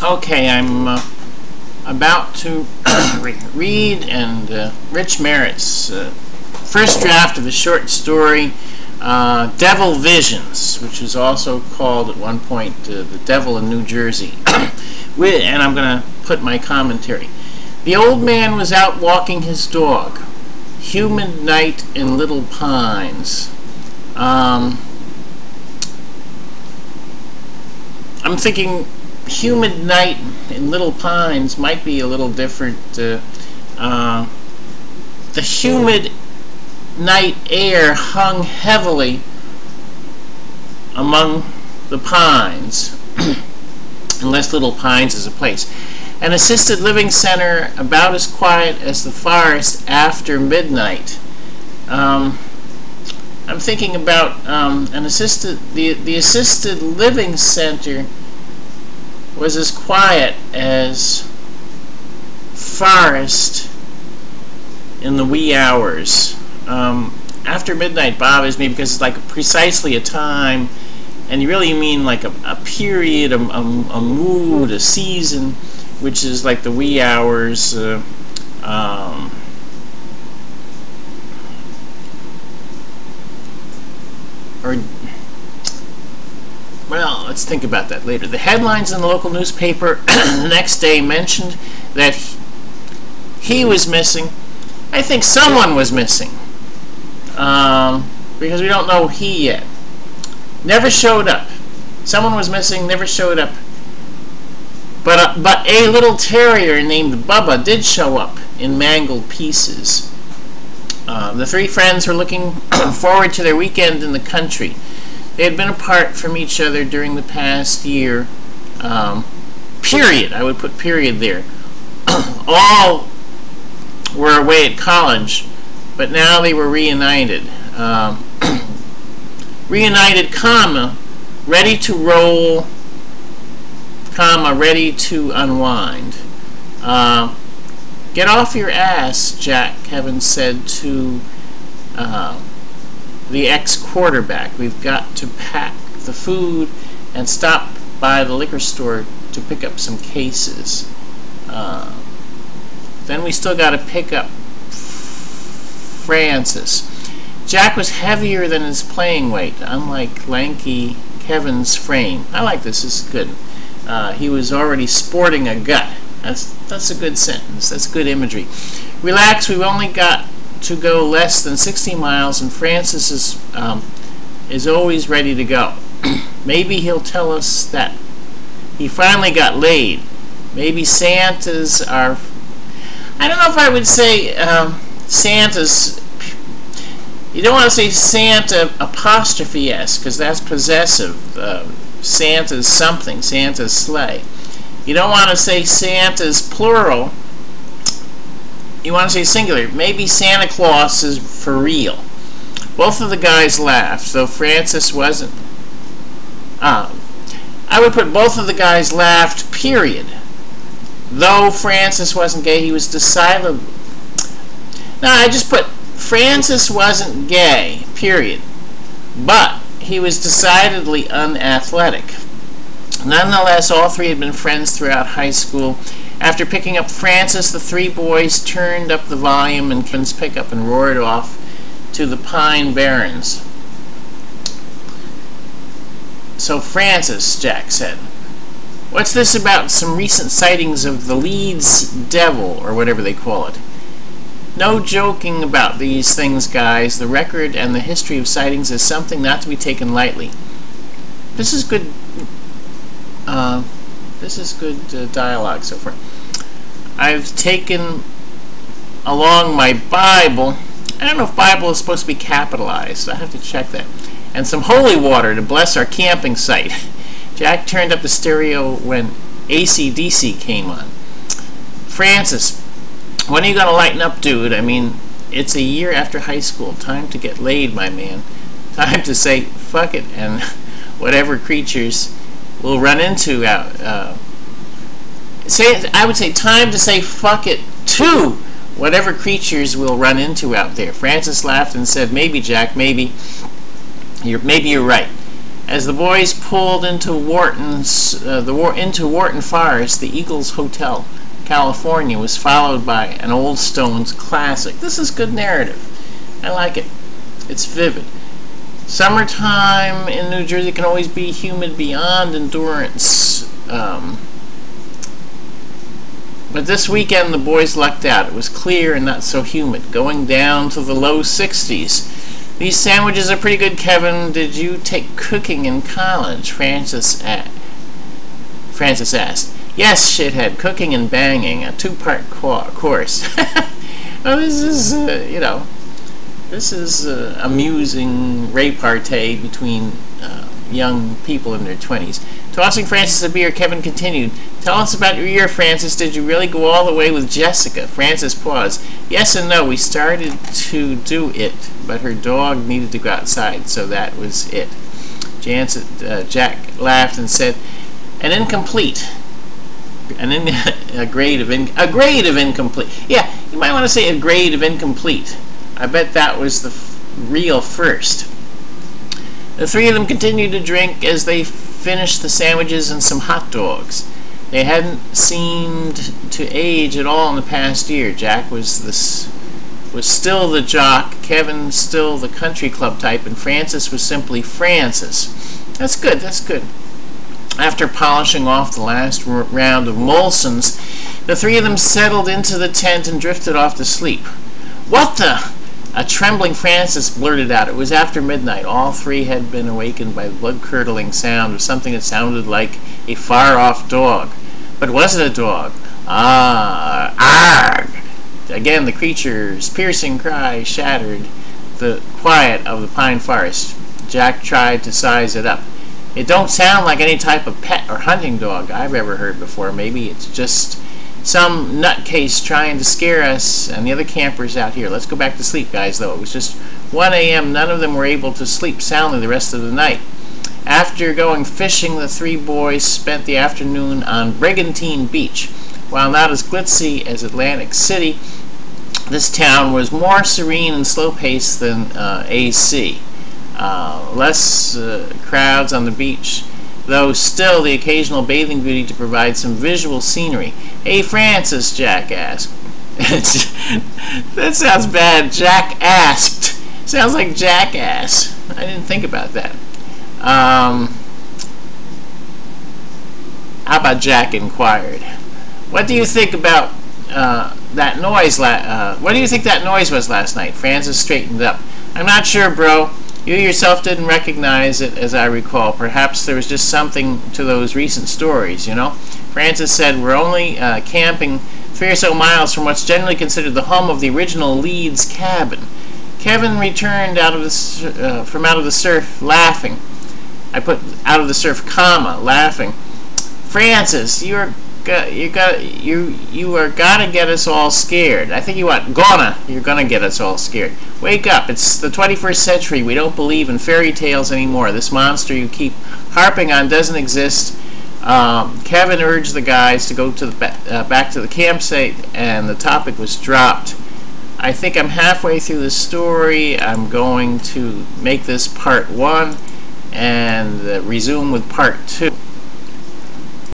Okay, I'm about to read Rich Merritt's first draft of a short story, Devil Visions, which was also called at one point The Devil in New Jersey. And I'm going to put my commentary. The old man was out walking his dog. Humid night in Little Pines. I'm thinking humid night in Little Pines might be a little different. The humid night air hung heavily among the pines, unless Little Pines is a place. An assisted living center about as quiet as the forest after midnight. I'm thinking about the assisted living center was as quiet as forest in the wee hours. After midnight bothers me because it's like precisely a time, and you really mean like a period, a mood, a season, which is like the wee hours. Well, let's think about that later. The headlines in the local newspaper the next day mentioned that he was missing. I think someone was missing, because we don't know he yet. Never showed up. Someone was missing, never showed up. But a little terrier named Bubba did show up in mangled pieces. The three friends were looking forward to their weekend in the country. They had been apart from each other during the past year. Period. I would put period there. All were away at college, but now they were reunited. Reunited, comma, ready to roll, comma, ready to unwind. Get off your ass, Jack, Kevin said to the ex-quarterback. We've got to pack the food and stop by the liquor store to pick up some cases. Then we still got to pick up Francis. Jack was heavier than his playing weight, unlike lanky Kevin's frame. I like this. This is good. He was already sporting a gut. That's a good sentence. That's good imagery. Relax, we've only got to go less than 60 miles, and Francis is always ready to go. Maybe he'll tell us that he finally got laid. Maybe Santas are... I don't know if I would say Santa's... You don't want to say Santa apostrophe S, because that's possessive. Santa's something, Santa's sleigh. You don't want to say Santa's plural. You want to say singular. Maybe Santa Claus is for real. Both of the guys laughed, though Francis wasn't. I would put both of the guys laughed, period. Though Francis wasn't gay, he was decidedly... No, I just put Francis wasn't gay, period. But he was decidedly unathletic. Nonetheless, all three had been friends throughout high school. After picking up Francis, the three boys turned up the volume in Kevin's pickup and roared off to the Pine Barrens. So Francis, Jack said, what's this about some recent sightings of the Leeds Devil, or whatever they call it? No joking about these things, guys. The record and the history of sightings is something not to be taken lightly. This is good. This is good dialogue so far. I've taken along my Bible. I don't know if Bible is supposed to be capitalized. I have to check that. And some holy water to bless our camping site. Jack turned up the stereo when AC/DC came on. Francis, when are you going to lighten up, dude? I mean, it's a year after high school. Time to get laid, my man. Time to say, fuck it, and whatever creatures we'll run into out. I would say time to say fuck it to whatever creatures we'll run into out there. Francis laughed and said, maybe, Jack, maybe you're right. As the boys pulled into Wharton Forest, the Eagles Hotel, California, was followed by an Old Stones classic. This is good narrative. I like it. It's vivid. Summertime in New Jersey can always be humid beyond endurance. But this weekend the boys lucked out. It was clear and not so humid, going down to the low 60s. These sandwiches are pretty good, Kevin. Did you take cooking in college? Francis asked. Yes, shithead. Cooking and banging, a two-part course. Well, this is, this is amusing repartee between young people in their 20s. Tossing Francis a beer, Kevin continued. Tell us about your year, Francis. Did you really go all the way with Jessica? Francis paused. Yes and no. We started to do it, but her dog needed to go outside, so that was it. Jack laughed and said, "An incomplete, a grade of incomplete." Yeah, you might want to say a grade of incomplete. I bet that was the real first. The three of them continued to drink as they finished the sandwiches and some hot dogs. They hadn't seemed to age at all in the past year. Jack was still the jock, Kevin still the country club type, and Francis was simply Francis. That's good, that's good. After polishing off the last round of Molson's, the three of them settled into the tent and drifted off to sleep. What the? A trembling Francis blurted out. It was after midnight. All three had been awakened by the blood-curdling sound of something that sounded like a far-off dog. But was it a dog? Ah, arg! Again, the creature's piercing cry shattered the quiet of the pine forest. Jack tried to size it up. It don't sound like any type of pet or hunting dog I've ever heard before. Maybe it's just some nutcase trying to scare us and the other campers out here. Let's go back to sleep, guys, though. It was just 1 a.m. None of them were able to sleep soundly the rest of the night. After going fishing, the three boys spent the afternoon on Brigantine Beach. While not as glitzy as Atlantic City, this town was more serene and slow-paced than AC. Less crowds on the beach, though still the occasional bathing beauty to provide some visual scenery. Hey, Francis, Jack asked. That sounds bad. Jack asked. Sounds like jackass. I didn't think about that. How about Jack inquired? What do you think about that noise? What do you think that noise was last night? Francis straightened up. I'm not sure, bro. You yourself didn't recognize it, as I recall. Perhaps there was just something to those recent stories, you know? Francis said, we're only camping 3 or so miles from what's generally considered the home of the original Leeds cabin. Kevin returned from out of the surf, laughing. I put out of the surf, comma, laughing. Francis, you are gonna get us all scared. I think you're gonna get us all scared. Wake up, it's the 21st century. We don't believe in fairy tales anymore. This monster you keep harping on doesn't exist. Kevin urged the guys to go to the back to the campsite, and the topic was dropped. I think I'm halfway through the story. I'm going to make this part 1 and resume with part 2.